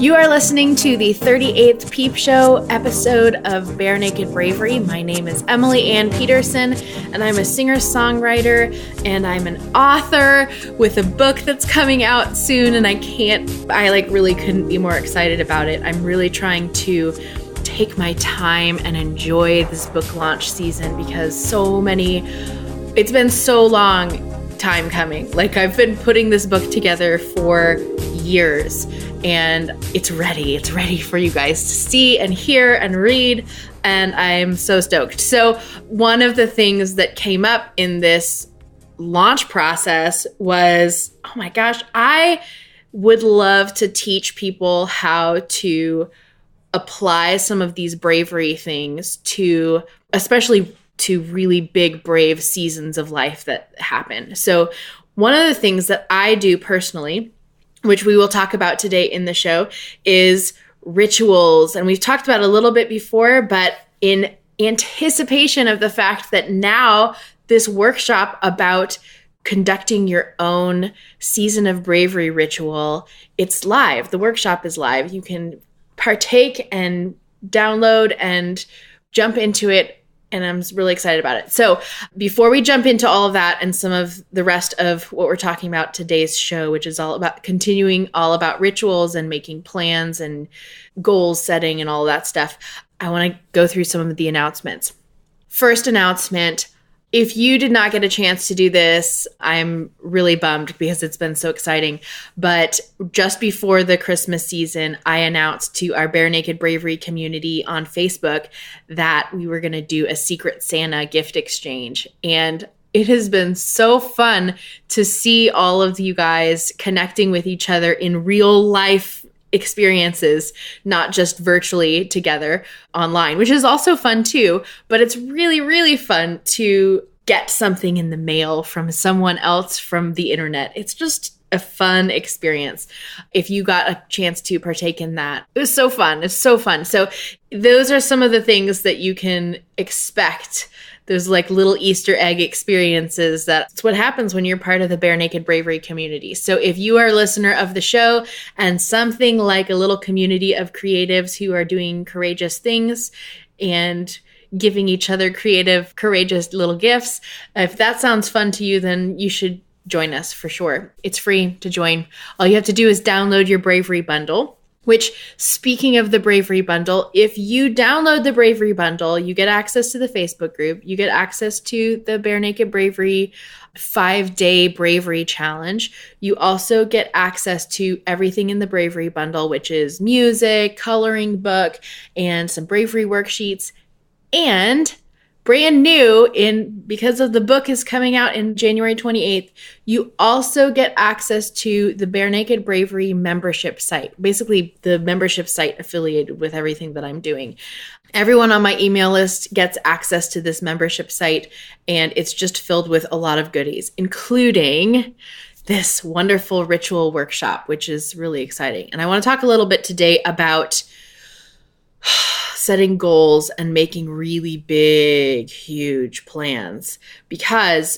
You are listening to the 38th Peep Show episode of Bare Naked Bravery. My name is Emily Ann Peterson, and I'm a singer-songwriter, and I'm an author with a book that's coming out soon, and I really couldn't be more excited about it. I'm really trying to take my time and enjoy this book launch season because it's been so long time coming. Like, I've been putting this book together for years, and it's ready for you guys to see and hear and read, and I'm so stoked. So one of the things that came up in this launch process was, oh my gosh, I would love to teach people how to apply some of these bravery things to, especially to really big, brave seasons of life that happen. So one of the things that I do personally, which we will talk about today in the show, is rituals. And we've talked about it a little bit before, but in anticipation of the fact that now this workshop about conducting your own Season of Bravery ritual, it's live. The workshop is live. You can partake and download and jump into it. And I'm really excited about it. So before we jump into all of that and some of the rest of what we're talking about today's show, which is all about rituals and making plans and goal setting and all of that stuff, I want to go through some of the announcements. First announcement: if you did not get a chance to do this, I'm really bummed because it's been so exciting. But just before the Christmas season, I announced to our Bare Naked Bravery community on Facebook that we were going to do a Secret Santa gift exchange. And it has been so fun to see all of you guys connecting with each other in real life experiences, not just virtually together online, which is also fun too. But it's really, really fun to get something in the mail from someone else from the internet. It's just a fun experience. If you got a chance to partake in that, it was so fun. It's so fun. So those are some of the things that you can expect. There's like little Easter egg experiences. That's what happens when you're part of the Bare Naked Bravery community. So if you are a listener of the show and something like a little community of creatives who are doing courageous things and giving each other creative, courageous little gifts, if that sounds fun to you, then you should join us for sure. It's free to join. All you have to do is download your Bravery Bundle. Which, speaking of the Bravery Bundle, if you download the Bravery Bundle, you get access to the Facebook group, you get access to the Bare Naked Bravery 5-day Bravery Challenge. You also get access to everything in the Bravery Bundle, which is music, coloring book, and some bravery worksheets. And brand new, because of the book is coming out in January 28th, you also get access to the Bare Naked Bravery membership site, basically the membership site affiliated with everything that I'm doing. Everyone on my email list gets access to this membership site, and it's just filled with a lot of goodies, including this wonderful ritual workshop, which is really exciting. And I want to talk a little bit today about setting goals and making really big, huge plans, because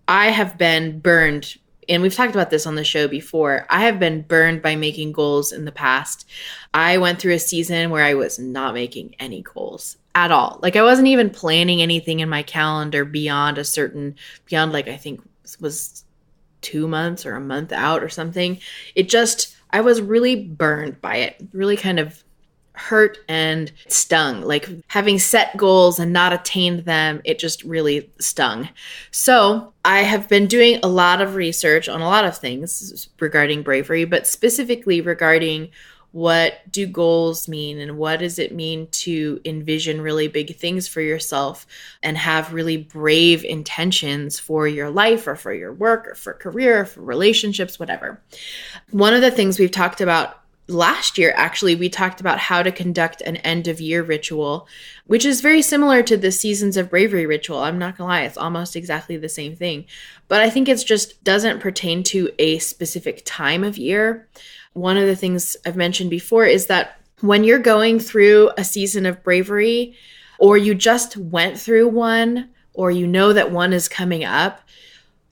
I have been burned, and we've talked about this on the show before. I have been burned by making goals in the past. I went through a season where I was not making any goals at all. Like, I wasn't even planning anything in my calendar beyond I think it was 2 months or a month out or something. I was really burned by it, really kind of hurt and stung. Like, having set goals and not attained them, it just really stung. So I have been doing a lot of research on a lot of things regarding bravery, but specifically regarding what do goals mean and what does it mean to envision really big things for yourself and have really brave intentions for your life or for your work or for career or for relationships, whatever. One of the things we've talked about last year, actually, we talked about how to conduct an end-of-year ritual, which is very similar to the Seasons of Bravery ritual. I'm not gonna lie, it's almost exactly the same thing. But I think it's just doesn't pertain to a specific time of year. One of the things I've mentioned before is that when you're going through a season of bravery, or you just went through one, or you know that one is coming up,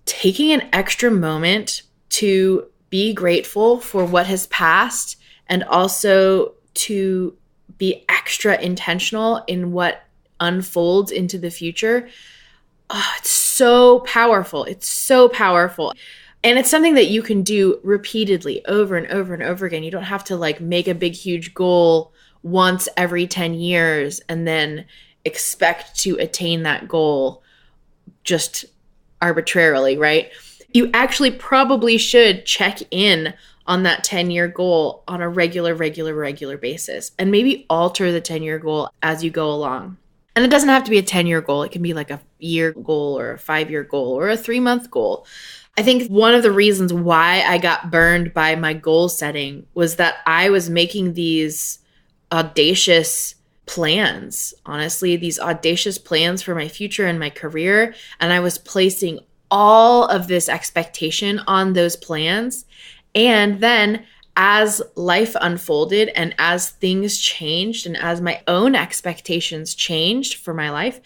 taking an extra moment to be grateful for what has passed and also to be extra intentional in what unfolds into the future. Oh, it's so powerful. It's so powerful. And it's something that you can do repeatedly over and over and over again. You don't have to like make a big, huge goal once every 10 years and then expect to attain that goal just arbitrarily, right? You actually probably should check in on that 10-year goal on a regular basis, and maybe alter the 10-year goal as you go along. And it doesn't have to be a 10-year goal. It can be like a year goal or a 5-year goal or a 3-month goal. I think one of the reasons why I got burned by my goal setting was that I was making these audacious plans, honestly, these audacious plans for my future and my career. And I was placing all of this expectation on those plans. And then as life unfolded and as things changed and as my own expectations changed for my life,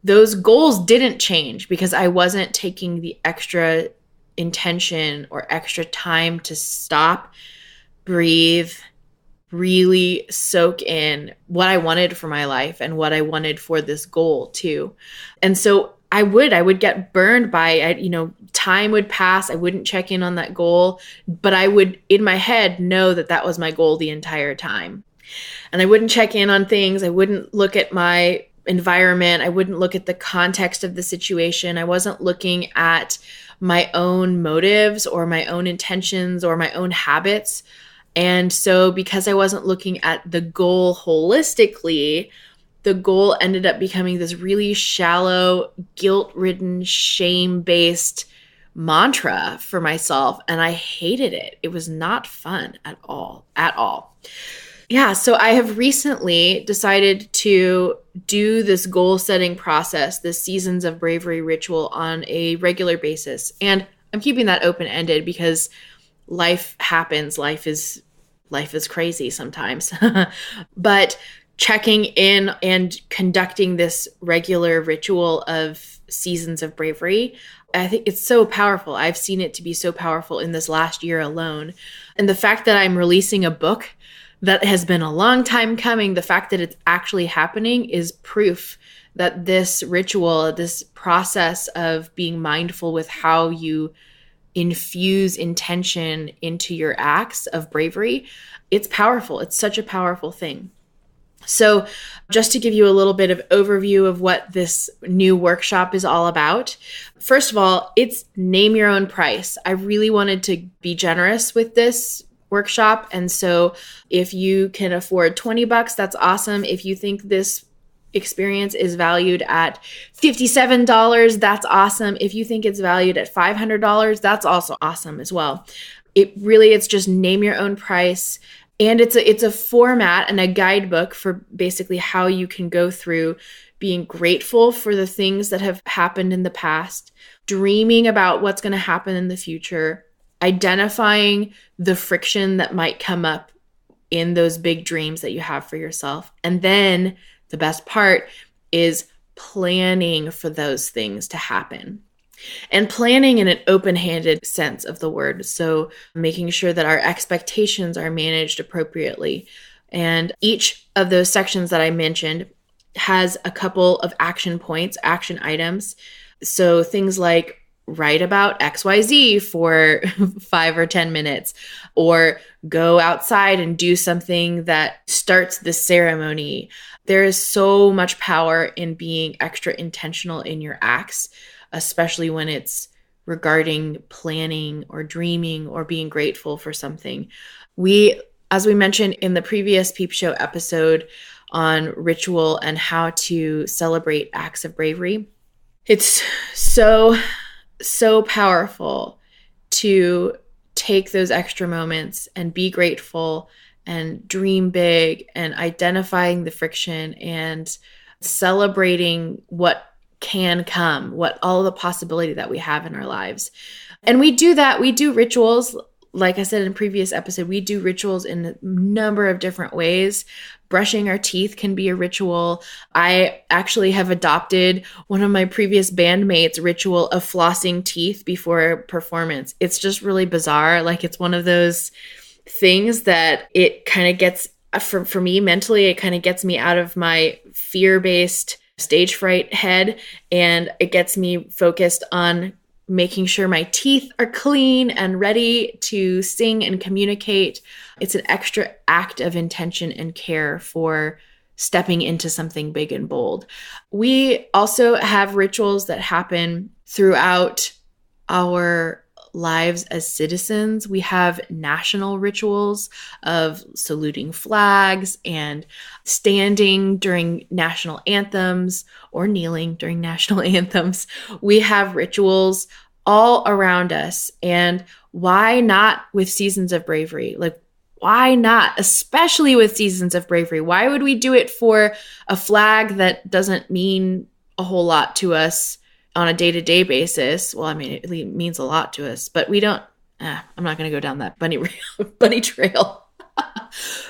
those goals didn't change because I wasn't taking the extra intention or extra time to stop, breathe, really soak in what I wanted for my life and what I wanted for this goal too. And so I would get burned by, time would pass. I wouldn't check in on that goal, but I would in my head know that that was my goal the entire time. And I wouldn't check in on things. I wouldn't look at my environment. I wouldn't look at the context of the situation. I wasn't looking at my own motives or my own intentions or my own habits. And so because I wasn't looking at the goal holistically, the goal ended up becoming this really shallow, guilt-ridden, shame-based mantra for myself. And I hated it. It was not fun at all. Yeah, so I have recently decided to do this goal-setting process, this Seasons of Bravery ritual on a regular basis. And I'm keeping that open-ended because life happens. Life is crazy sometimes. But checking in and conducting this regular ritual of Seasons of Bravery, I think it's so powerful. I've seen it to be so powerful in this last year alone. And the fact that I'm releasing a book that has been a long time coming, the fact that it's actually happening is proof that this ritual, this process of being mindful with how you infuse intention into your acts of bravery, it's powerful. It's such a powerful thing. So just to give you a little bit of overview of what this new workshop is all about, first of all, it's name your own price. I really wanted to be generous with this workshop. And so if you can afford $20, that's awesome. If you think this experience is valued at $57, that's awesome. If you think it's valued at $500, that's also awesome as well. It's just name your own price. And it's a format and a guidebook for basically how you can go through being grateful for the things that have happened in the past, dreaming about what's going to happen in the future, identifying the friction that might come up in those big dreams that you have for yourself. And then the best part is planning for those things to happen. And planning in an open-handed sense of the word. So making sure that our expectations are managed appropriately. And each of those sections that I mentioned has a couple of action points, action items. So things like write about XYZ for 5 or 10 minutes, or go outside and do something that starts the ceremony. There is so much power in being extra intentional in your acts, especially when it's regarding planning or dreaming or being grateful for something. As we mentioned in the previous Peep Show episode on ritual and how to celebrate acts of bravery, it's so powerful to take those extra moments and be grateful and dream big and identifying the friction and celebrating what can come, what all the possibility that we have in our lives. And we do that. We do rituals. Like I said in a previous episode, we do rituals in a number of different ways. Brushing our teeth can be a ritual. I actually have adopted one of my previous bandmates' ritual of flossing teeth before performance. It's just really bizarre. Like it's one of those things that it kind of gets, for me mentally, it kind of gets me out of my fear-based stage fright head, and it gets me focused on making sure my teeth are clean and ready to sing and communicate. It's an extra act of intention and care for stepping into something big and bold. We also have rituals that happen throughout our lives as citizens. We have national rituals of saluting flags and standing during national anthems or kneeling during national anthems. We have rituals all around us. And why not with Seasons of Bravery? Like, why not? Especially with Seasons of Bravery. Why would we do it for a flag that doesn't mean a whole lot to us on a day-to-day basis? Well, I mean, it means a lot to us, but we don't, I'm not going to go down that bunny trail.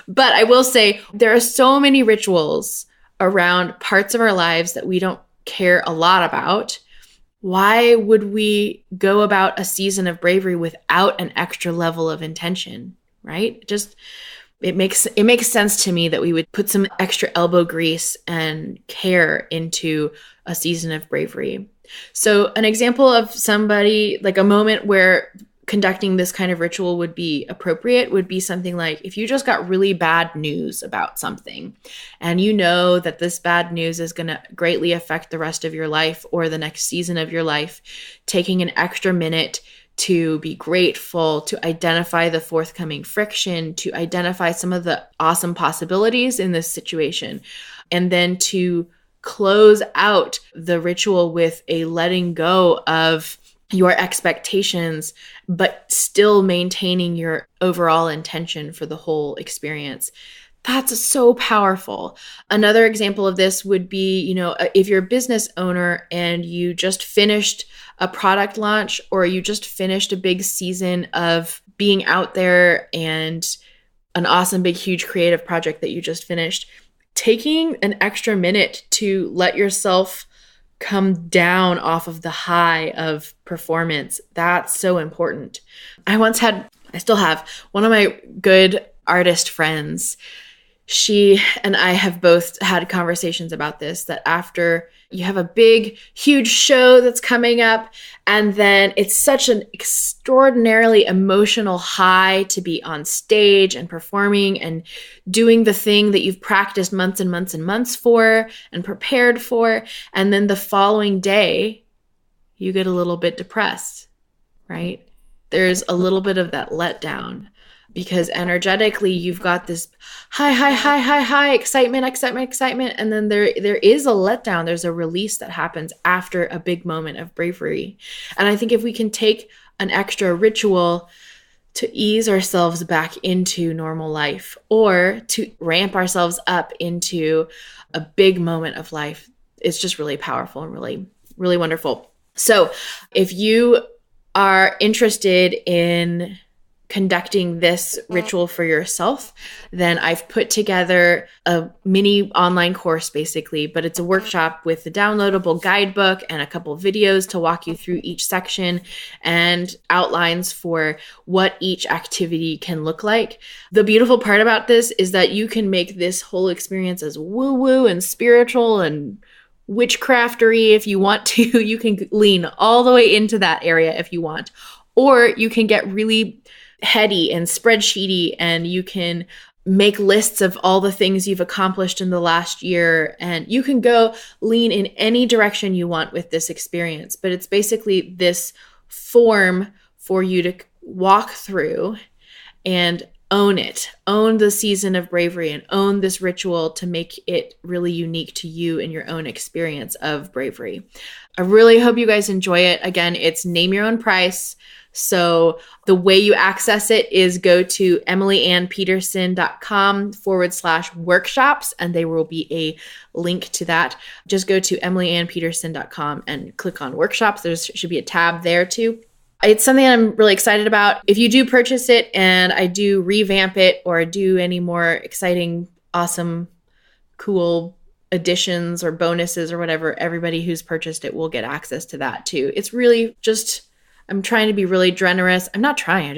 But I will say there are so many rituals around parts of our lives that we don't care a lot about. Why would we go about a season of bravery without an extra level of intention, right? It makes sense to me that we would put some extra elbow grease and care into a season of bravery. So an example of somebody, like a moment where conducting this kind of ritual would be appropriate would be something like if you just got really bad news about something and you know that this bad news is going to greatly affect the rest of your life or the next season of your life, taking an extra minute to be grateful, to identify the forthcoming friction, to identify some of the awesome possibilities in this situation, and then to close out the ritual with a letting go of your expectations, but still maintaining your overall intention for the whole experience. That's so powerful. Another example of this would be, if you're a business owner and you just finished a product launch or you just finished a big season of being out there and an awesome, big, huge creative project that you just finished, taking an extra minute to let yourself come down off of the high of performance. That's so important. I still have one of my good artist friends. She and I have both had conversations about this, that after you have a big, huge show that's coming up, and then it's such an extraordinarily emotional high to be on stage and performing and doing the thing that you've practiced months and months and months for and prepared for. And then the following day, you get a little bit depressed, right? There's a little bit of that letdown. Because energetically, you've got this high, excitement. And then there is a letdown. There's a release that happens after a big moment of bravery. And I think if we can take an extra ritual to ease ourselves back into normal life or to ramp ourselves up into a big moment of life, it's just really powerful and really, really wonderful. So if you are interested in conducting this ritual for yourself, then I've put together a mini online course basically, but it's a workshop with the downloadable guidebook and a couple videos to walk you through each section and outlines for what each activity can look like. The beautiful part about this is that you can make this whole experience as woo-woo and spiritual and witchcraftery if you want to. You can lean all the way into that area if you want, or you can get really heady and spreadsheety, and you can make lists of all the things you've accomplished in the last year, and you can go lean in any direction you want with this experience. But it's basically this form for you to walk through and own the season of bravery and own this ritual to make it really unique to you and your own experience of bravery. I really hope you guys enjoy it. Again, it's name your own price. So the way you access it is go to emilyannpeterson.com/workshops, and there will be a link to that. Just go to emilyannpeterson.com and click on workshops. There should be a tab there too. It's something I'm really excited about. If you do purchase it and I do revamp it or do any more exciting, awesome, cool additions or bonuses or whatever, everybody who's purchased it will get access to that too. It's really just, I'm trying to be really generous. I'm not trying.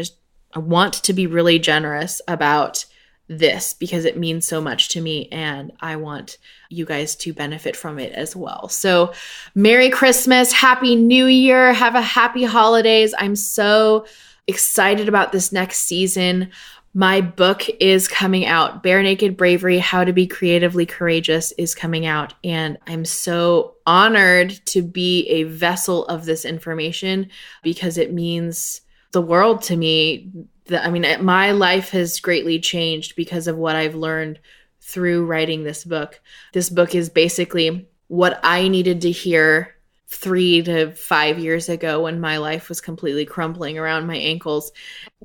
I want to be really generous about this because it means so much to me and I want you guys to benefit from it as well. So Merry Christmas, Happy New Year, have a happy holidays. I'm so excited about this next season. My book is coming out. Bare Naked Bravery, How to Be Creatively Courageous is coming out. And I'm so honored to be a vessel of this information because it means the world to me. My life has greatly changed because of what I've learned through writing this book. This book is basically what I needed to hear 3 to 5 years ago when my life was completely crumbling around my ankles.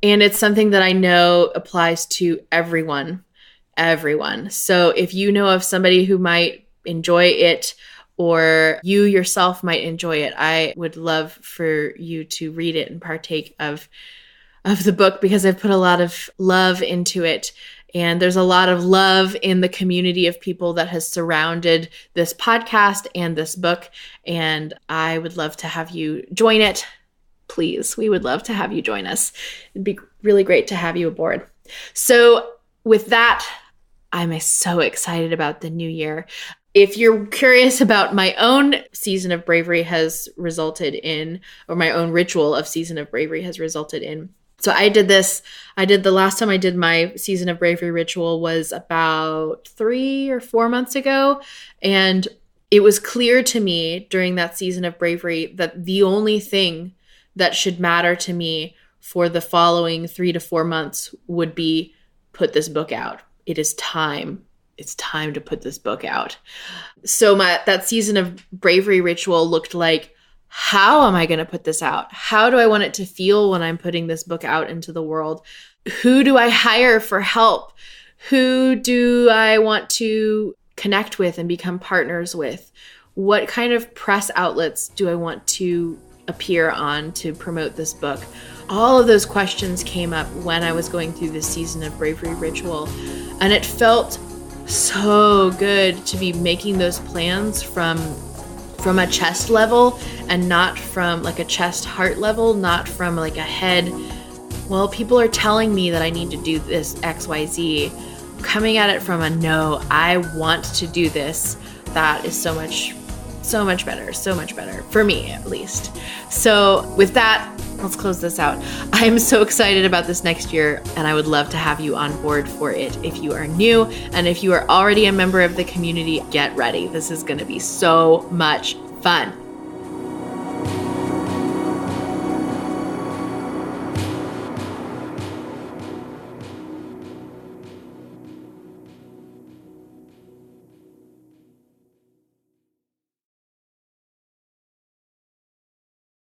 And it's something that I know applies to everyone. So if you know of somebody who might enjoy it or you yourself might enjoy it, I would love for you to read it and partake of the book because I've put a lot of love into it. And there's a lot of love in the community of people that has surrounded this podcast and this book. And I would love to have you join it. Please, we would love to have you join us. It'd be really great to have you aboard. So with that, I'm so excited about the new year. If you're curious about my own Season of Bravery has resulted in, or my own ritual of Season of Bravery has resulted in, so the last time I did my Season of Bravery ritual was about 3 or 4 months ago. And it was clear to me during that Season of Bravery that the only thing that should matter to me for the following 3 to 4 months would be put this book out. It is time. It's time to put this book out. So that Season of Bravery ritual looked like, how am I going to put this out? How do I want it to feel when I'm putting this book out into the world? Who do I hire for help? Who do I want to connect with and become partners with? What kind of press outlets do I want to appear on to promote this book? All of those questions came up when I was going through this Season of Bravery ritual. And it felt so good to be making those plans from a chest level and not from like a chest heart level, not from like a head, well, people are telling me that I need to do this XYZ. Coming at it from a no, I want to do this. That is so much better for me at least. So with that, let's close this out. I am so excited about this next year and I would love to have you on board for it. If you are new and if you are already a member of the community, get ready. This is going to be so much fun.